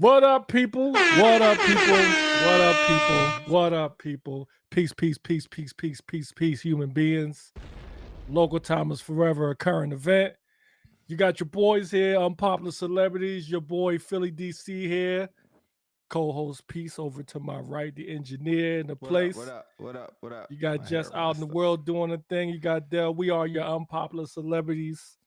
What up, people? What up, people? What up, people? What up, people? Peace, peace, peace, peace, peace, peace, peace, human beings. Local time is forever a current event. You got your boys here, unpopular celebrities. Your boy Philly DC here. Co-host Peace over to my right, the engineer in the What up? What place. up? What up? What up? You got My hair Jess out in the messed up. world doing a thing. You got Dell. We are your unpopular celebrities.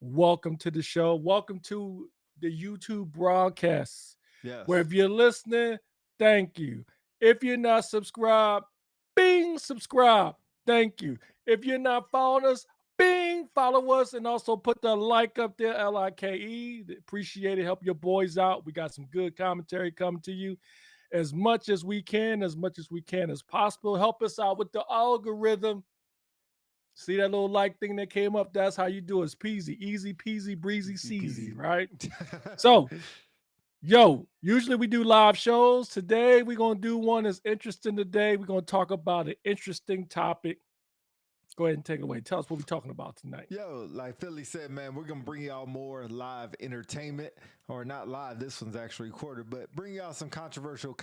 Welcome to the show. Welcome to the YouTube broadcast. Where Yes. if you're listening, thank you. If you're not subscribed, bing, subscribe. Thank you. If you're not following us, bing, follow us and also put the like up there, LIKE. Appreciate it. Help your boys out. We got some good commentary coming to you as much as we can, as possible. Help us out with the algorithm. See that little like thing that came up? That's how you do it. It's peasy, easy peasy, breezy, Easy seasy, peasy. right? So, yo, usually we do live shows. Today we're gonna do one that's interesting. Today we're gonna talk about an interesting topic. Go ahead and take it away. Tell us what we're talking about tonight. Yo, like Philly said, man, we're gonna bring y'all more live entertainment, or not live. This one's actually recorded, but bring y'all some controversial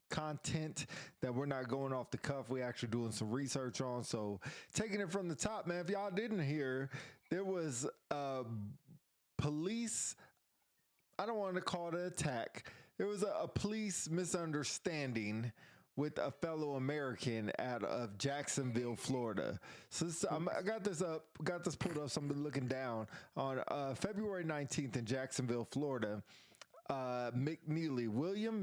content that we're not going off the cuff. We actually doing some research on. So taking it from the top, man. If y'all didn't hear, there was police. I don't want to call it an attack. There was a police misunderstanding with a fellow American out of Jacksonville, Florida. So I got this pulled up. So I've been looking down on February 19th in Jacksonville, Florida. William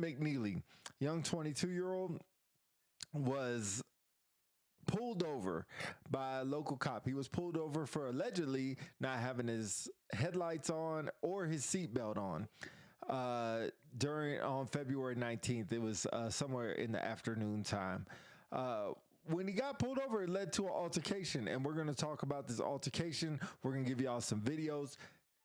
McNeil, young 22-year-old, was pulled over by a local cop. He was pulled over for allegedly not having his headlights on or his seatbelt on. During on February 19th, it was somewhere in the afternoon time. When he got pulled over, it led to an altercation, and we're going to talk about this altercation. We're going to give y'all some videos.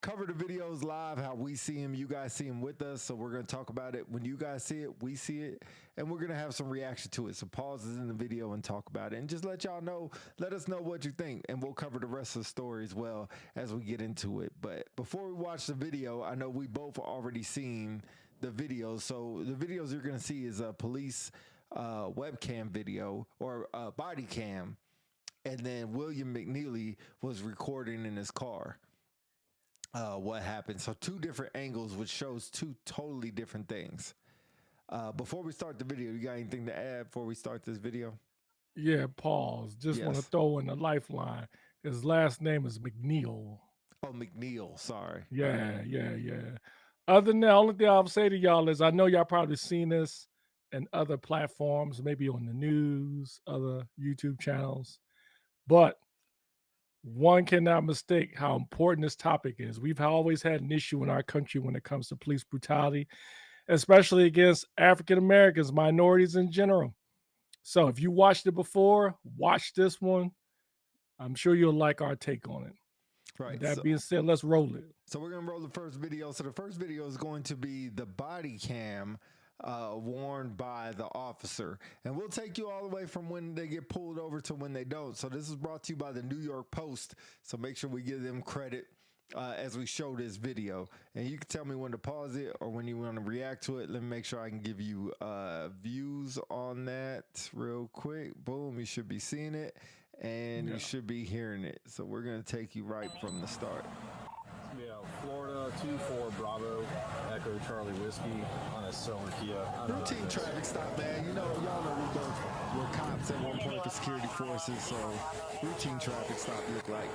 Cover the videos live, how we see him, you guys see him with us. So we're going to talk about it. When you guys see it, we see it, and we're going to have some reaction to it. So pause this in the video and talk about it, and just let y'all know, let us know what you think, and we'll cover the rest of the story as well as we get into it. But before we watch the video, I know we both already seen the videos. So the videos you're going to see is a police webcam video or body cam, and then William McNeil was recording in his car. What happened. So two different angles, which shows two totally different things. Before we start the video, you got anything to add before we start this video? Yeah, pause. Just want to Yes. throw in a lifeline. His last name is McNeil. Oh, McNeil. Sorry. Yeah. Other than that, only thing I'll say to y'all is I know y'all probably seen this in other platforms, maybe on the news, other YouTube channels, but one cannot mistake how important this topic is. We've always had an issue in our country when it comes to police brutality, especially against African Americans, minorities in general. So if you watched it before, watch this one. I'm sure you'll like our take on it. With Right. that being said, let's roll it. So we're gonna roll the first video. So the first video is going to be the body cam worn by the officer, and we'll take you all the way from when they get pulled over to when they don't. So this is brought to you by the New York Post. So make sure we give them credit as we show this video, and you can tell me when to pause it or when you want to react to it. Let me make sure I can give you views on that real quick. Boom, you should be seeing it, and you should be hearing it. So we're gonna take you right from the start. Yeah, Florida 24 Bravo Echo Charlie Whiskey on a silver Kia. Routine traffic stop, man. You know, y'all know we're cops at one point for security forces, so routine traffic stop look like.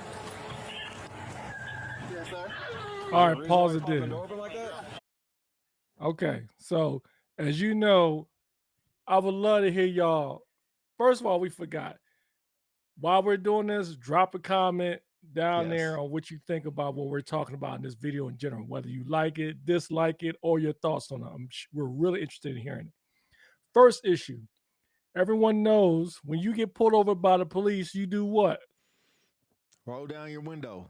Yes, sir. All right, pause it The there. door open like that? Okay, so as you know, I would love to hear y'all. First of all, we forgot. While we're doing this, drop a comment down there Yes. on what you think about what we're talking about in this video in general, whether you like it, dislike it, or your thoughts on it. We're really interested in hearing it. First issue. Everyone knows when you get pulled over by the police, you do what? Roll down your window.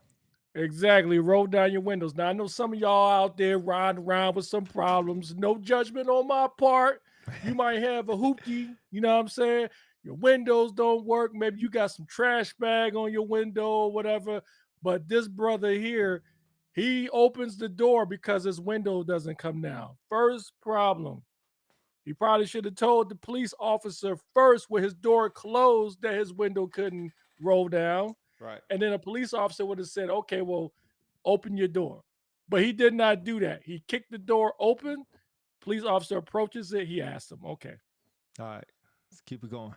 Exactly. Roll down your windows. Now, I know some of y'all out there riding around with some problems. No judgment on my part. You might have a hoopty, you know what I'm saying? Your windows don't work. Maybe you got some trash bag on your window or whatever. But this brother here, He opens the door because his window doesn't come down. First problem. He probably should have told the police officer first with his door closed that his window couldn't roll down. Right. And then a police officer would have said, okay, well, open your door. But he did not do that. He kicked the door open. Police officer approaches it. He asked him, okay. All right. Let's keep it going.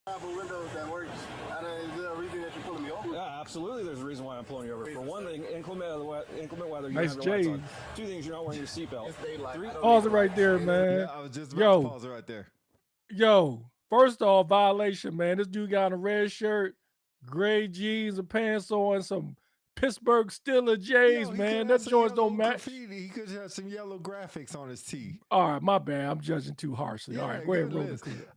Have a window that works. Is there a reason that you're pulling me over? Yeah, absolutely. There's a reason why I'm pulling you over. For one thing, inclement weather. You Nice don't have your lights on. J's. Two things, you're not wearing your seatbelt. It's daylight. Pause it right there, man. Yeah, I was just about to pause it right there. Yo, first off, violation, man. This dude got a red shirt, gray jeans and pants on, some Pittsburgh Steelers J's, Yo, he man. could have That some joints yellow don't match. graffiti. He could have some yellow graphics on his tee. All right, my bad. I'm judging too harshly. Yeah, All right, go ahead, good roll the list. clip.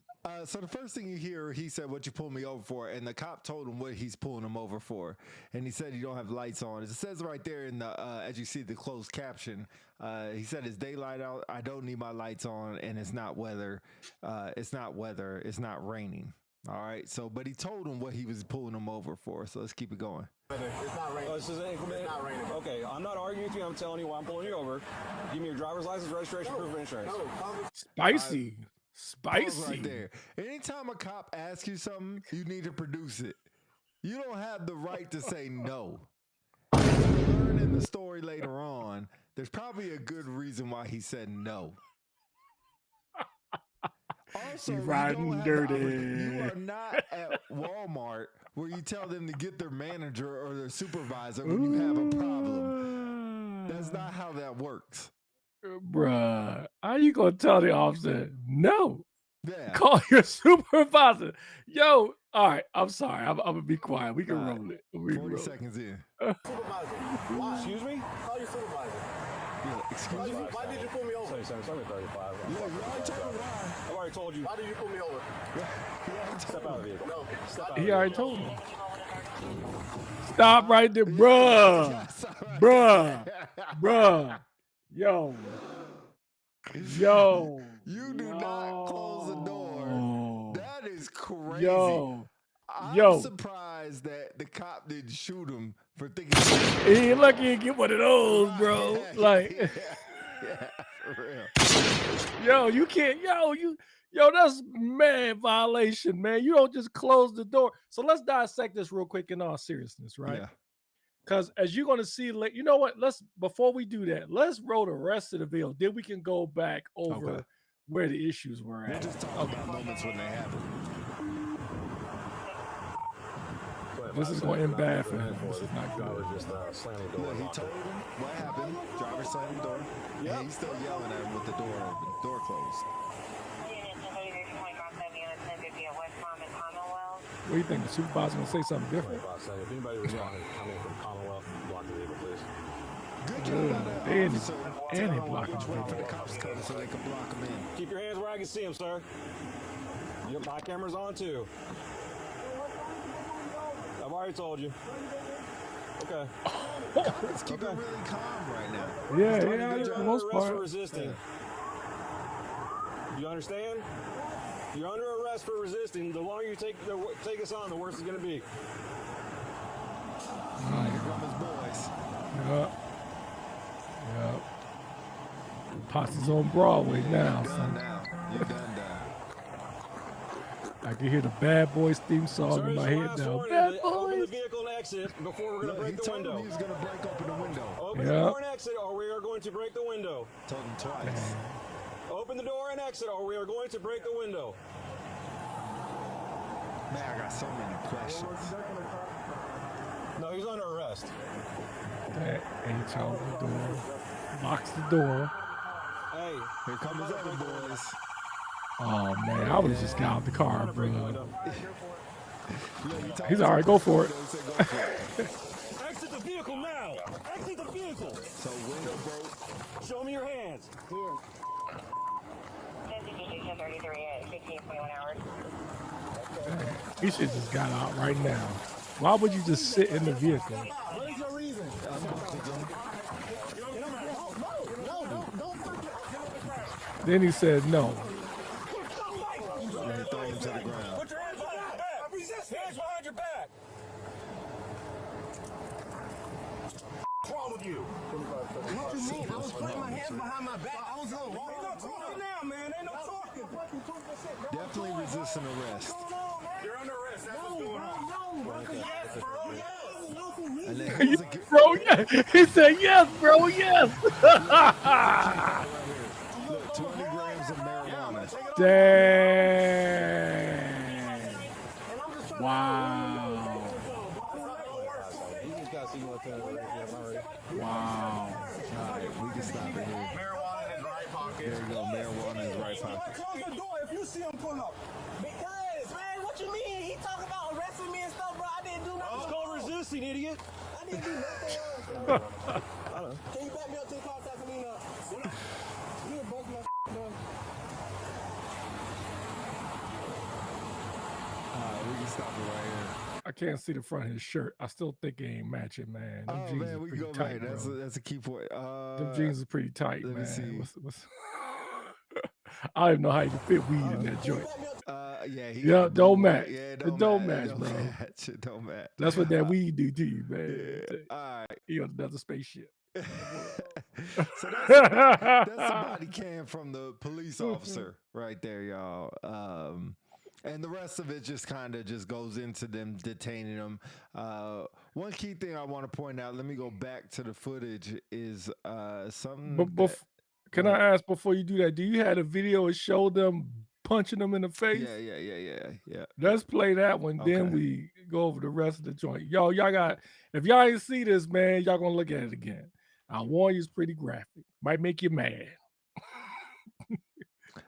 So the first thing you hear, he said, "What you pulled me over for?" And the cop told him what he's pulling him over for. And he said, "You don't have lights on." It says right there in the, as you see the closed caption, he said, "It's daylight out. I don't need my lights on, and it's not weather. It's not raining." All right. So, but he told him what he was pulling him over for. So let's keep it going. It's not raining. Oh, this is inclement. It's not raining. Okay, I'm not arguing with you. I'm telling you why I'm pulling you over. Give me your driver's license, registration, proof of insurance. No, Spicy. Pause Spicy. right there. Anytime a cop asks you something, you need to produce it. You don't have the right to say no. You'll learn in the story later on, there's probably a good reason why he said no. Also, You you riding don't have dirty. You are not at Walmart where you tell them to get their manager or their supervisor when you have a problem. That's not how that works. Bruh, how you gonna tell the officer no? Yeah. Call your supervisor. Yo, all right. I'm sorry. I'm gonna be quiet. We can All right. roll it. We can 40 roll it. seconds in. supervisor. Why? Excuse me? Call your supervisor. Yeah, excuse me. Why did you pull me over? 37, 35. Yeah, you already told me why. I've already told you. Why did you pull me over? Step out of the vehicle. No, stop. He already told him. Stop right there, bruh. That's all right. Bruh. Bruh. Yo. Yo. You do not close the door. Yo. That is crazy. Yo. I'm Yo. surprised that the cop didn't shoot him for thinking. He ain't lucky to get one of those, bro. Yeah, Like, yeah, for real. yo, you can't, yo, that's mad violation, man. You don't just close the door. So let's dissect this real quick in all seriousness, right? Yeah. Because as you're gonna see, like, you know what? Before we do that, let's roll the rest of the video. Then we can go back over Okay. where the issues were We'll at. just talk about moments when they happen. This is going to end bad for him. This is not I was good. just slamming the door. Look, he told him what happened. Driver slammed the door. Yep. And he's still yelling at him with the door open, door closed. What do you think? The supervisor gonna say something different? If anybody was coming from Commonwealth, block the vehicle, please. Good job by the And- officer. and Tell he him blocked which him. way for the cops to come so they can block him in. Keep your hands where I can see them, sir. My camera's on too. I've already told you. Okay. Cops keep it really calm right now. Yeah, doing a yeah, good for job. the most Arrest for part. resisting. You understand? You're under arrest for resisting. The longer you take us on, the worse it's going to be. Here come his boys. Yep. Yep. Posse's on Broadway now, Done son. now. You done. I can hear the Bad Boys theme song Sir, in my this is head last now. warning. Bad Open the Boys. vehicle and exit before we're going to Look, he break the told him window. he was going to break open the window. Open the Yeah. door and exit, or we are going to break the window. Told him twice. Open the door and exit, or we are going to break the window. Man, I got so many questions. No, he's under arrest. That ain't y'all the door. Locks the door. Hey, Here come his other boys. Oh man, I would have just got out the car, bro. Look, he told He's us all right, to go break for the it. window, he said go for it. exit the vehicle now! Exit the vehicle! So window broke. Show me your hands. Here. He should just got out right now. Why would you just sit in the vehicle? What is your reason? Then he said no. Yeah, he threw him to the ground. Put your hands behind your back. Resist. Hands behind your back. What's wrong with you? talking now, man. Ain't no talking. Definitely resisting arrest. You're under arrest. That's what's going on. Yes, bro. Yes. And then here's a good, Bro, yeah. He said yes, bro, yes. look, 20 grams of marijuana. Dang. Wow. You just got to see what's in it. Wow. All right, we can stop it here. Marijuana in his right pocket. There you go, marijuana in his right pocket. Close the door if you see him pull up. Because, man, what you mean? He talking about arresting me and stuff, bro. I didn't do nothing. It's called resisting, idiot. I didn't do nothing. Can you back me up to the car so I can lean up? You done broke my door. We can stop it right here. I can't see the front of his shirt. I still think it ain't matching, man. Them Oh jeans man, is we can pretty go tight, back. bro. That's a key point. Them jeans are pretty tight, let me man. see. What's I don't even know how you can fit weed in that joint. Yeah, Yeah, don't match. Yeah, It don't match, It bro. match. It don't match. That's what that weed do to you, man. Yeah. All right. He on another spaceship. So that's the body cam from the police officer right there, y'all. And the rest of it just kind of just goes into them detaining them. One key thing I want to point out, let me go back to the footage, is something. But can I ask before you do that? Do you have a video that showed them punching them in the face? Yeah. Let's play that one. Then Okay. we go over the rest of the joint. Y'all got, if y'all ain't see this, man, y'all gonna look at it again. I warn you, it's pretty graphic. Might make you mad.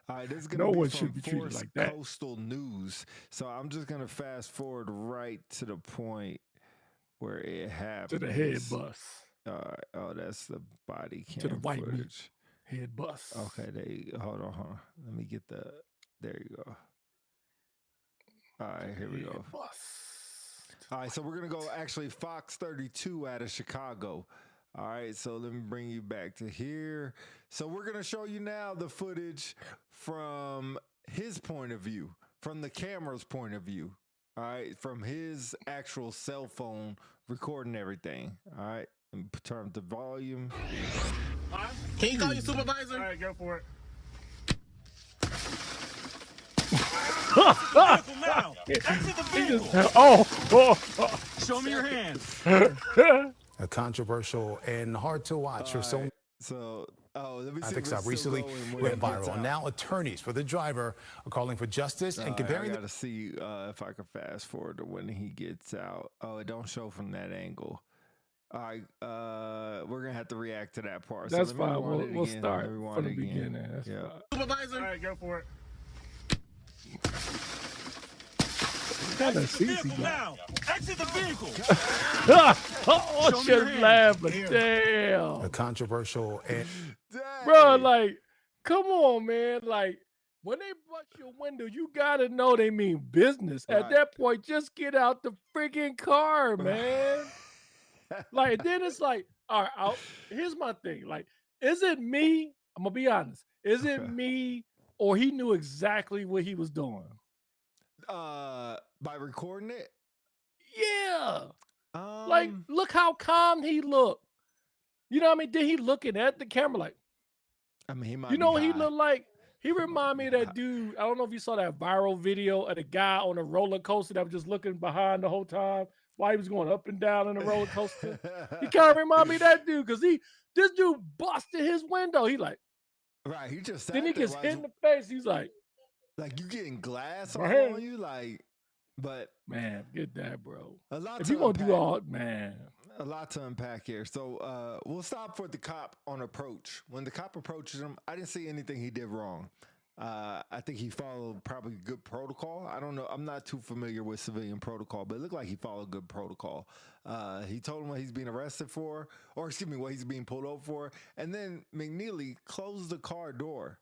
All right, this is No gonna be one from should be treated Force like that. Coastal News. So I'm just gonna fast forward right to the point where it happens. To the head bust. All right. Oh, that's the body cam To the white meat. footage. Head bust. Okay, hold on. Let me get there you go. All right, here we Head go. bust. All right, so we're gonna go actually Fox 32 out of Chicago. All right, so let me bring you back to here. So we're gonna show you now the footage from his point of view, from the camera's point of view. All right, from his actual cell phone recording everything. All right, and turn up the volume. Can you call your supervisor? All right, go for it. Now, exit the He vehicle. just, Show me your hands. A controversial and hard to watch for so many. So, let me see. Traffic if stop it's recently still going when went it gets viral. out. Now attorneys for the driver are calling for justice and comparing I the gotta see if I can fast forward to when he gets out. Oh, it don't show from that angle. All right, we're gonna have to react to that part. That's so let me fine. rewind it We'll again. start Let me rewind from the it again. beginning. That's Yeah. fine. Supervisor? All right, go for it. What kind of Exit the seats he vehicle got? now. Exit the vehicle. Oh, Show me your just hands. laugh, but a damn. controversial and Bro, Dang. like, come on, man. Like, when they bust your window, you gotta know they mean business. At Right. that point, just get out the freaking car, man. Like, then it's like, all right, here's my thing. Like, is it me? I'm gonna be honest. Is it Okay. me, or he knew exactly what he was doing? By recording it. Yeah. Like, Um, look how calm he looked. You know what I mean? Then he looking at the camera like, I mean, he might. you know be what he high. looked like? He remind me of that dude. I don't know if you saw that viral video of the guy on a roller coaster that was just looking behind the whole time while he was going up and down in the roller coaster. He kind of remind me of that dude because this dude busted his window. He like, Right. He just. then he sat there gets while hit he's- in the face. He's like, like you getting glass all Man. on you, like. But man, get that, bro. a lot. If to you gonna do unpack. all, man. A lot to unpack here. So we'll stop for the cop on approach. When the cop approaches him, I didn't see anything he did wrong. I think he followed probably good protocol. I don't know. I'm not too familiar with civilian protocol, but it looked like he followed good protocol. He told him what he's being arrested for, or excuse me, what he's being pulled over for. And then McNeely closed the car door.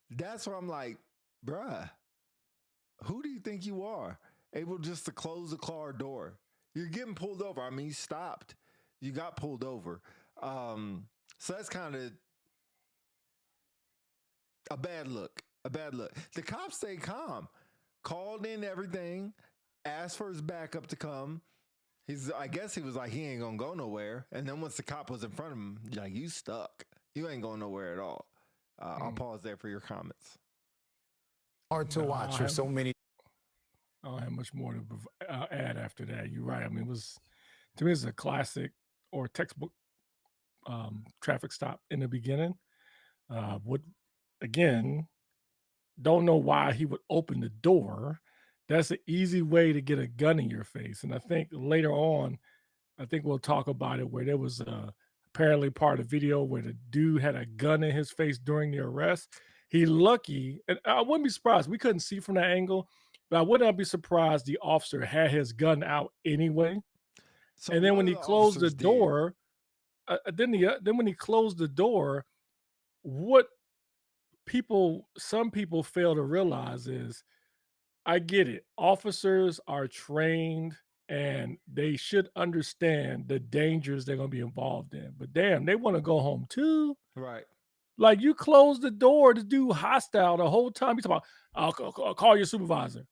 That's where I'm like, bruh, who do you think you are? Able just to close the car door. You're getting pulled over. I mean, you stopped. You got pulled over. So that's kind of a bad look. A bad look. The cops stayed calm. Called in everything. Asked for his backup to come. I guess he was like, he ain't gonna go nowhere. And then once the cop was in front of him, like, you stuck. You ain't going nowhere at all. I'll pause there for your comments. hard to No, watch for so many. I don't have much more to add after that. You're right. I mean, it was to me, it's a classic or textbook traffic stop in the beginning. Would again don't know why he would open the door. That's an easy way to get a gun in your face. And I think later on, I think we'll talk about it where there was apparently part of the video where the dude had a gun in his face during the arrest. He lucky, and I wouldn't be surprised. We couldn't see from that angle, but I would not be surprised the officer had his gun out anyway. So And then what when do he the closed the officers did? door, then when he closed the door, what some people fail to realize is I get it. Officers are trained and they should understand the dangers they're going to be involved in. But damn, they want to go home too. Right. Like you closed the door to do hostile the whole time. You talking about, I'll call your supervisor.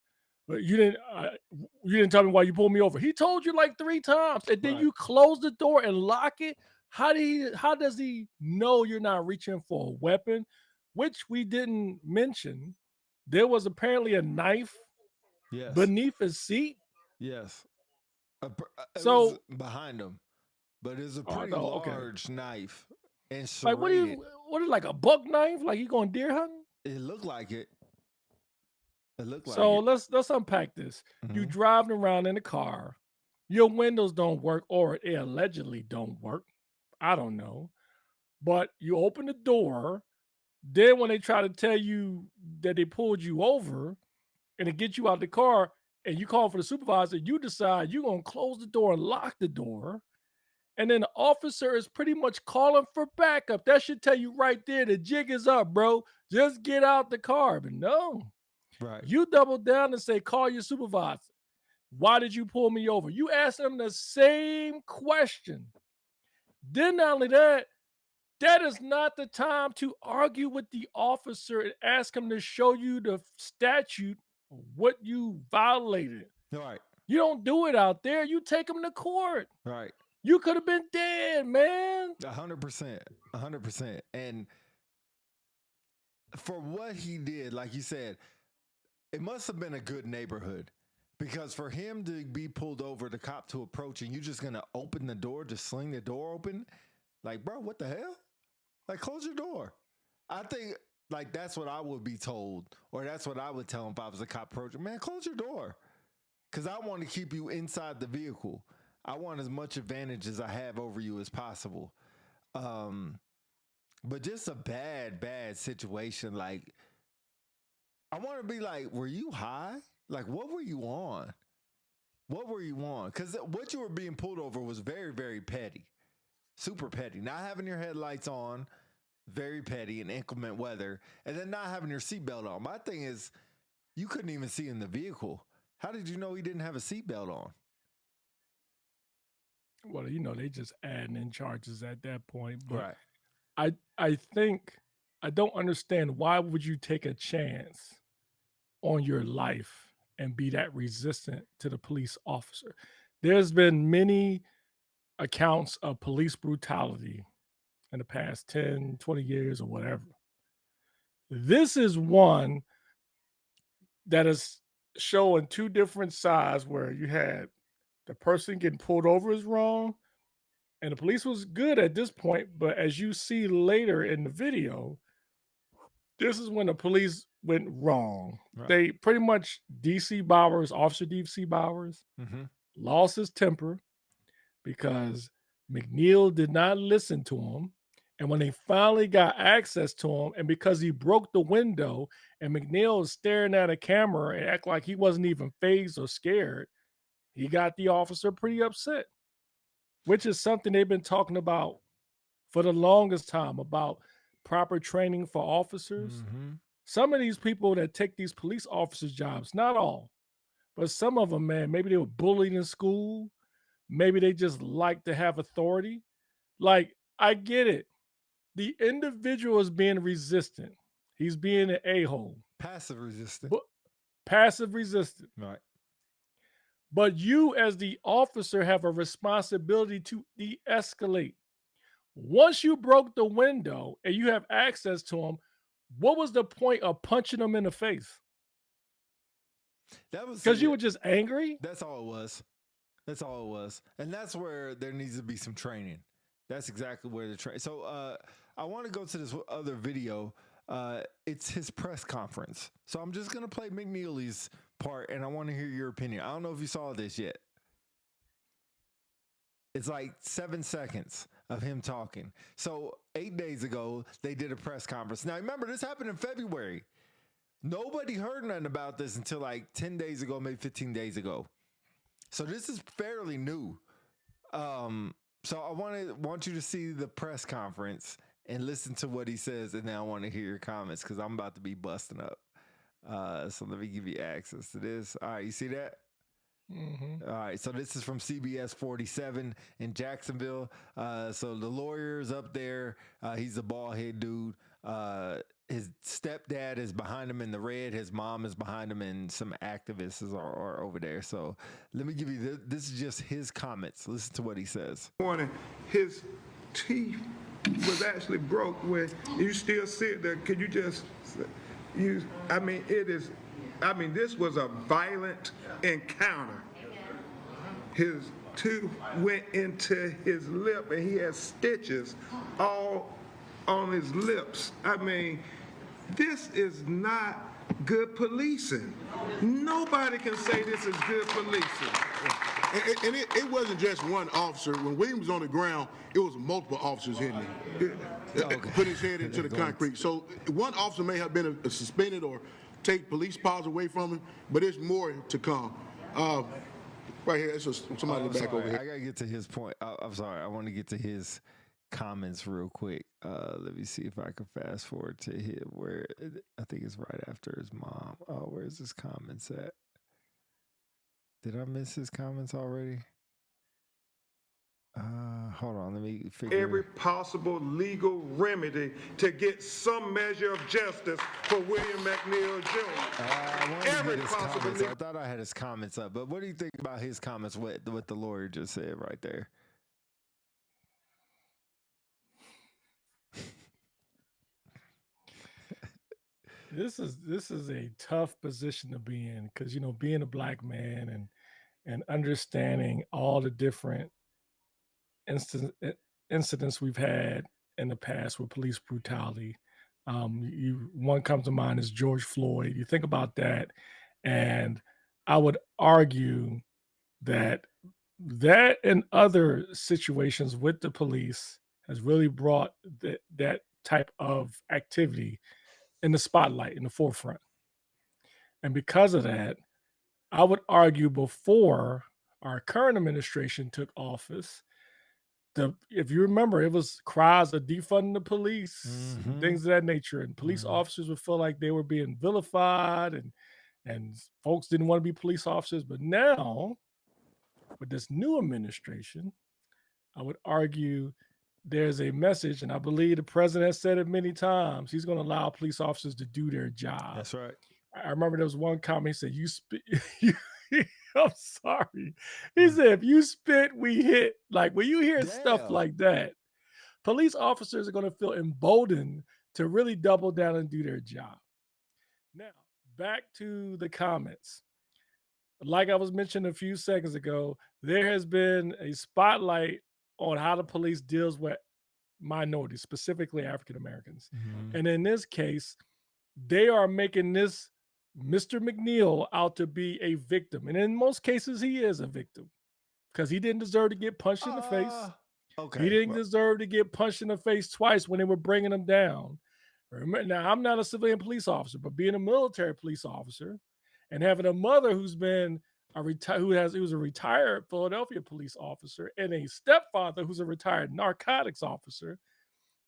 But you didn't tell me why you pulled me over. He told you like 3 times, and then Right. you close the door and lock it. How does he know you're not reaching for a weapon? Which we didn't mention. There was apparently a knife Yes. beneath his seat. Yes. It So was behind him, but it's a oh, pretty no, okay. large knife and Like serrated. what is like a buck knife? Like you going deer hunting? It looked like it. It looked like So it. let's unpack this. You Mhm. driving around in a car, your windows don't work, or they allegedly don't work. I don't know. But you open the door, then when they try to tell you that they pulled you over and to get you out the car and you call for the supervisor, you decide you're gonna close the door and lock the door. And then the officer is pretty much calling for backup. That should tell you right there the jig is up, bro. Just get out the car. But no, Right. you double down and say, call your supervisor. Why did you pull me over? You ask them the same question. Then not only that, that is not the time to argue with the officer and ask him to show you the statute of what you violated. Right. You don't do it out there. You take him to court. Right. You could have been dead, man. 100%. 100%. And for what he did, like you said, it must have been a good neighborhood because for him to be pulled over, the cop to approach, and you just gonna open the door, just sling the door open, like, bro, what the hell? Like, close your door. I think like that's what I would be told, or that's what I would tell him if I was a cop approaching. Man, close your door, because I want to keep you inside the vehicle. I want as much advantage as I have over you as possible. But just a bad situation. Like, I want to be like, were you high? Like, what were you on? What were you on? Because what you were being pulled over was very, very petty. Super petty. Not having your headlights on, very petty in inclement weather, and then not having your seatbelt on. My thing is, you couldn't even see in the vehicle. How did you know he didn't have a seatbelt on? Well, they just adding in charges at that point. But Right. I think I don't understand why would you take a chance on your life and be that resistant to the police officer. There's been many accounts of police brutality in the past 10, 20 years or whatever. This is one that is showing 2 different sides where you had the person getting pulled over is wrong, and the police was good at this point, but as you see later in the video, this is when the police went wrong. Right. They pretty much Officer DC Bowers, Mm-hmm. lost his temper because McNeil did not listen to him. And when they finally got access to him, and because he broke the window and McNeil was staring at a camera and act like he wasn't even fazed or scared, he got the officer pretty upset, which is something they've been talking about for the longest time about proper training for officers. Mm-hmm. Some of these people that take these police officers' jobs, not all, but some of them, man, maybe they were bullied in school. Maybe they just like to have authority. Like, I get it. The individual is being resistant. He's being an a-hole. Passive resistant. But passive resistant. Right. But you, as the officer, have a responsibility to de-escalate. Once you broke the window and you have access to him, what was the point of punching him in the face? That was Because you were just angry? That's all it was. That's all it was. And that's where there needs to be some training. That's exactly where the train. So I want to go to this other video. It's his press conference. So I'm just gonna play McNeely's part, and I want to hear your opinion. I don't know if you saw this yet. It's like 7 seconds of him talking. So 8 days ago, they did a press conference. Now remember, this happened in February. Nobody heard nothing about this until like 10 days ago, maybe 15 days ago. So this is fairly new. So I want you to see the press conference and listen to what he says, and then I want to hear your comments because I'm about to be busting up. So let me give you access to this. All right, you see that? Mm-hmm. All right, so this is from CBS 47 in Jacksonville. So the lawyer's up there. He's a bald head dude. His stepdad is behind him in the red. His mom is behind him, and some activists are over there. So let me give you this is just his comments. Listen to what he says. Morning, his teeth was actually broke. When you still sit there, could you just use? I mean, this was a violent encounter. His tooth went into his lip, and he has stitches all on his lips. I mean, this is not good policing. Nobody can say this is good policing. And it wasn't just one officer. When William was on the ground, it was multiple officers hitting him, putting his head into the concrete. So one officer may have been suspended or take police powers away from him, but there's more to come. Right here, it's somebody back over here. I gotta get to his point. I'm sorry. I want to get to his comments real quick. Let me see if I can fast forward to him where I think it's right after his mom. Oh, where's his comments at? Did I miss his comments already? Hold on, let me figure. Every possible legal remedy to get some measure of justice for William McNeil Jr. Every possible. I thought I had his comments up, but what do you think about his comments? What the lawyer just said right there? This is a tough position to be in because being a black man and understanding all the different incidents we've had in the past with police brutality. One comes to mind is George Floyd. You think about that, and I would argue that and other situations with the police has really brought that type of activity in the spotlight, in the forefront. And because of that, I would argue before our current administration took office, if you remember, it was cries of defunding the police, and things of that nature, and police officers would feel like they were being vilified, and folks didn't want to be police officers. But now, with this new administration, I would argue there's a message, and I believe the president has said it many times. He's going to allow police officers to do their job. That's right. I remember there was one comment, he said, "You spit." I'm sorry. He said, "If you spit, we hit." Like when you hear stuff like that, police officers are going to feel emboldened to really double down and do their job. Now, back to the comments. Like I was mentioning a few seconds ago, there has been a spotlight on how the police deals with minorities, specifically African Americans. And in this case, they are making this Mr. McNeil out to be a victim. And in most cases, he is a victim because he didn't deserve to get punched in the face. Okay. He didn't deserve to get punched in the face twice when they were bringing him down. Now, I'm not a civilian police officer, but being a military police officer and having a mother who's been who was a retired Philadelphia police officer and a stepfather who's a retired narcotics officer,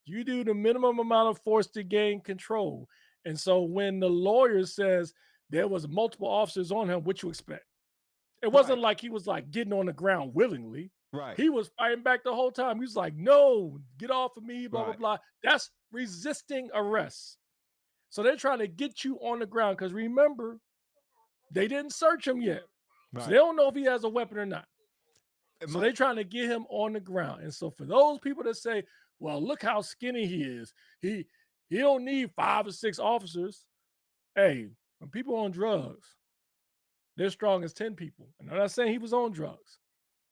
you do the minimum amount of force to gain control. And so when the lawyer says there was multiple officers on him, what you expect? It wasn't like he was like getting on the ground willingly. Right. He was fighting back the whole time. He was like, "No, get off of me, blah, blah, blah." That's resisting arrest. So they're trying to get you on the ground because remember, they didn't search him yet. So they don't know if he has a weapon or not. So they're trying to get him on the ground. And so for those people that say, "Well, look how skinny he is. He don't need 5 or 6 officers. Hey, when people on drugs, they're strong as 10 people. And I'm not saying he was on drugs.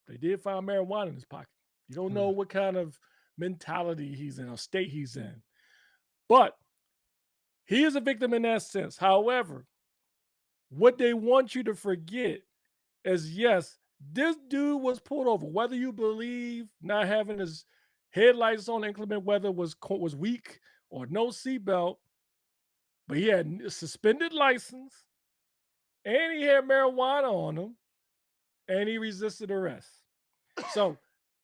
They did find marijuana in his pocket. You don't know what kind of mentality he's in or state he's in. But he is a victim in that sense. However, what they want you to forget is, yes, this dude was pulled over. Whether you believe not having his headlights on, inclement weather was weak, or no seatbelt, but he had a suspended license, and he had marijuana on him, and he resisted arrest. So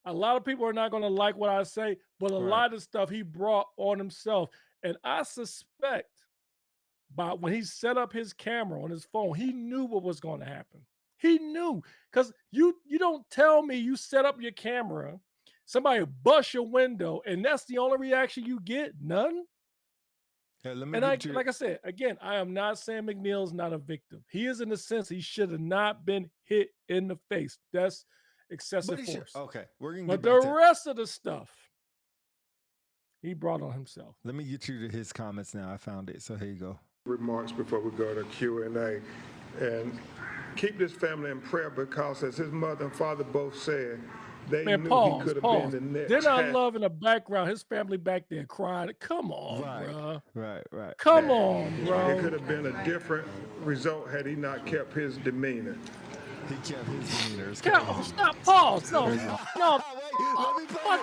a lot of people are not going to like what I say, but a lot of stuff he brought on himself. And I suspect by when he set up his camera on his phone, he knew what was going to happen. He knew, because you don't tell me you set up your camera, somebody bust your window, and that's the only reaction you get. None. Hey, let me And get you. like I said, again, I am not saying McNeil's not a victim. He is, in a sense, he should have not been hit in the face. That's excessive force. Okay, we're gonna But get back the to. rest of the stuff, he brought on himself. Let me get you to his comments now. I found it, so here you go. Remarks before we go to Q&A. And keep this family in prayer because, as his mother and father both said, they Man, knew pause, he could have pause. been the next. Then I love in the background his family back there crying. Come on, bro. Right. Come on, It bro. could have been a different result had he not kept his demeanor. He kept his demeanor. Stop, pause. No. Wait, let me play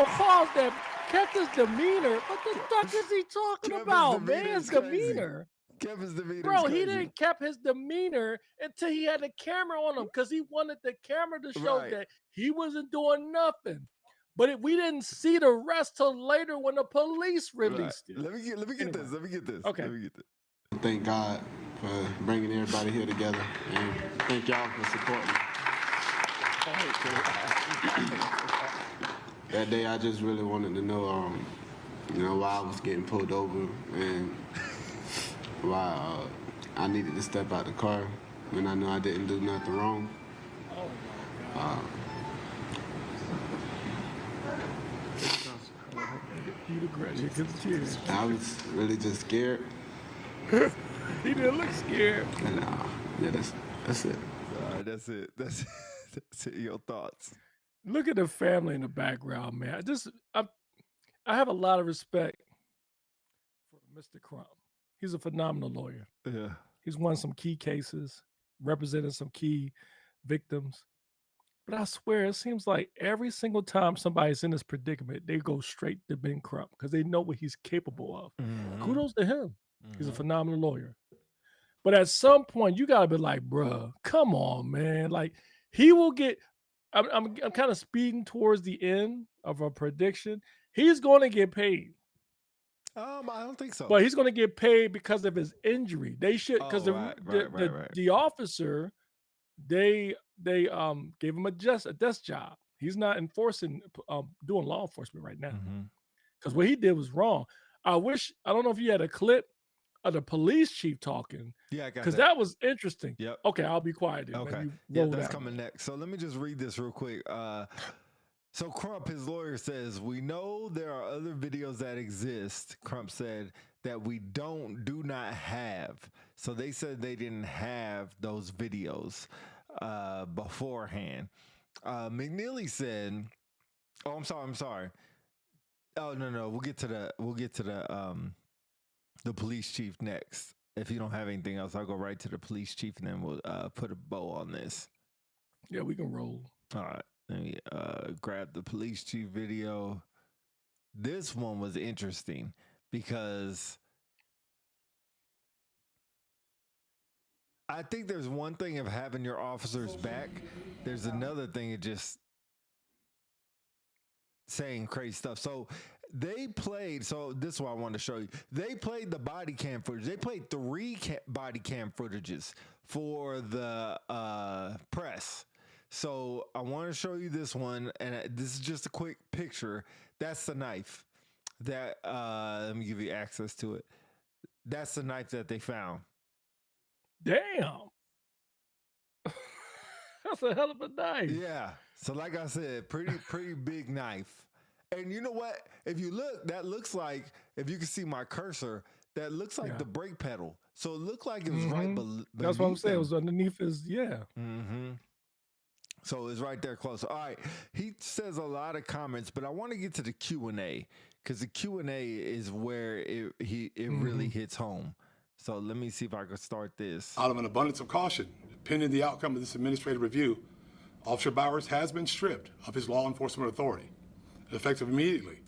Pause that. Kept his demeanor. What the fuck is he talking about, man? His demeanor. Kept his demeanor. Bro, he didn't kept his demeanor until he had the camera on him, because he wanted the camera to show that he wasn't doing nothing. But we didn't see the rest till later when the police released it. Let me get this. Okay. Let me get this. Thank God for bringing everybody here together, and thank y'all for supporting me. That day, I just really wanted to know, why I was getting pulled over and why I needed to step out the car when I knew I didn't do nothing wrong. I was really just scared. He didn't look scared. And yeah, that's it. All right, that's it. That's it. Your thoughts. Look at the family in the background, man. I have a lot of respect for Mr. Crump. He's a phenomenal lawyer. Yeah. He's won some key cases, represented some key victims. But I swear, it seems like every single time somebody's in this predicament, they go straight to Ben Crump because they know what he's capable of. Mm-hmm. Kudos to him. He's a phenomenal lawyer. But at some point, you got to be like, bruh, come on, man. Like, he will get... I'm kind of speeding towards the end of a prediction. He's going to get paid. I don't think so. But he's going to get paid because of his injury. They should, because the officer, they gave him a desk job. He's not enforcing, doing law enforcement right now, because what he did was wrong. I don't know if you had a clip of the police chief talking. Yeah, I got because that was interesting. Yep. Okay, I'll be quiet. Then. Okay. Yeah, that's coming next. So let me just read this real quick. So Crump, his lawyer, says, we know there are other videos that exist, Crump said, that we do not have. So they said they didn't have those videos beforehand. McNeil said, oh, I'm sorry. Oh, no. We'll get to the police chief next. If you don't have anything else, I'll go right to the police chief, and then we'll put a bow on this. Yeah, we can roll. All right. Let me grab the police chief video. This one was interesting because I think there's one thing of having your officers back. There's another thing of just saying crazy stuff. So they played, so this is what I wanted to show you. They played the body cam footage. They played 3 body cam footages for the press. So I want to show you this one, and this is just a quick picture. That's the knife that, let me give you access to it. That's the knife that they found. Damn. That's a hell of a knife. Yeah. So like I said, pretty big knife. And you know what? If you look, that looks like, if you can see my cursor, that looks like Yeah. the brake pedal. So it looked like it was right beneath. That's what I'm saying. It was underneath his, yeah. Mm-hmm. So it's right there close. All right. He says a lot of comments, but I want to get to the Q&A because the Q&A is where it really hits home. So let me see if I can start this. Out of an abundance of caution, pending the outcome of this administrative review, Officer Bowers has been stripped of his law enforcement authority. Effective immediately,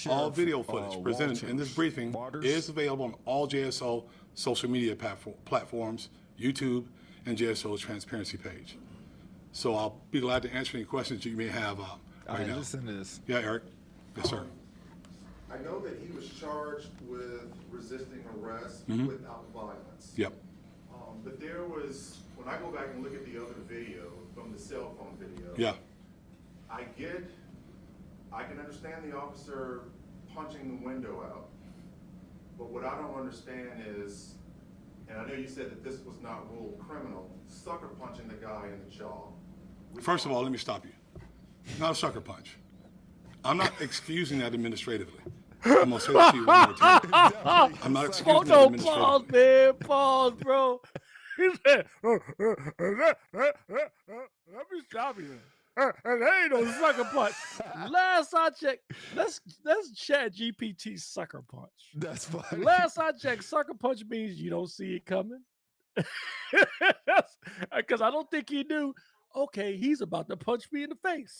all video footage presented in this briefing is available on all JSO social media platforms, YouTube, and JSO's transparency page. So I'll be glad to answer any questions you may have right now. Listen to this. Yeah, Eric. Yes, sir. I know that he was charged with resisting arrest without violence. Yep. But there was, when I go back and look at the other video from the cell phone video, yeah, I can understand the officer punching the window out. But what I don't understand is, and I know you said that this was not ruled criminal, sucker punching the guy in the jaw. First of all, let me stop you. Not a sucker punch. I'm not excusing that administratively. I'm gonna say that to you one more time. I'm not excusing that administratively. Pause, man. Pause, bro. He said, let me stop you. And there ain't no sucker punch. Last I checked, let's chat GPT sucker punch. That's funny. Last I checked, sucker punch means you don't see it coming. Because I don't think he knew, okay, he's about to punch me in the face.